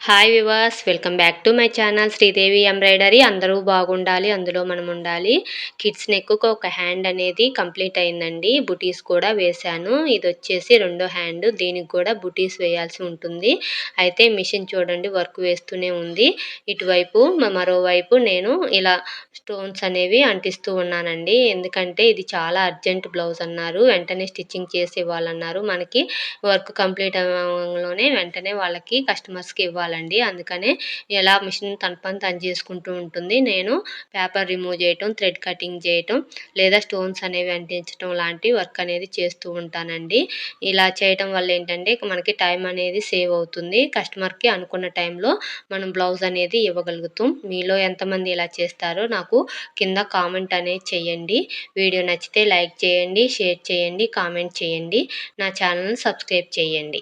Hi viewers, welcome back to my channel Sridevi embroidery. అందరూ బాగుండాలి, అందులో మనం ఉండాలి. కిడ్స్ నెక్కు ఒక హ్యాండ్ అనేది కంప్లీట్ అయిందండి. బుటీస్ కూడా వేశాను. ఇది వచ్చేసి రెండో హ్యాండ్, దీనికి కూడా బుటీస్ వేయాల్సి ఉంటుంది. అయితే మిషన్ చూడండి వర్క్ వేస్తూనే ఉంది. ఇటువైపు మరోవైపు నేను ఇలా స్టోన్స్ అనేవి అంటిస్తూ ఉన్నానండి. ఎందుకంటే ఇది చాలా అర్జెంట్ బ్లౌజ్ అన్నారు, వెంటనే స్టిచ్చింగ్ చేసి ఇవ్వాలన్నారు. మనకి వర్క్ కంప్లీట్ అవ్వగానే వెంటనే వాళ్ళకి కస్టమర్స్కి ఇవ్వాలండి. అందుకనే ఇలా మిషన్ తన పని తను చేసుకుంటూ ఉంటుంది. నేను పేపర్ రిమూవ్ చేయటం, థ్రెడ్ కటింగ్ చేయటం, లేదా స్టోన్స్ అనేవి అంటించడం లాంటి వర్క్ అనేది చేస్తూ ఉంటానండి. ఇలా చేయటం వల్ల ఏంటంటే మనకి టైం అనేది సేవ్ అవుతుంది. కస్టమర్కి అనుకున్న టైంలో మనం బ్లౌజ్ అనేది ఇవ్వగలుగుతాం. మీలో ఎంతమంది ఇలా చేస్తారో నాకు కింద కామెంట్ అనేది చేయండి. వీడియో నచ్చితే లైక్ చేయండి, షేర్ చేయండి, కామెంట్ చేయండి. నా ఛానల్ని సబ్స్క్రైబ్ చేయండి.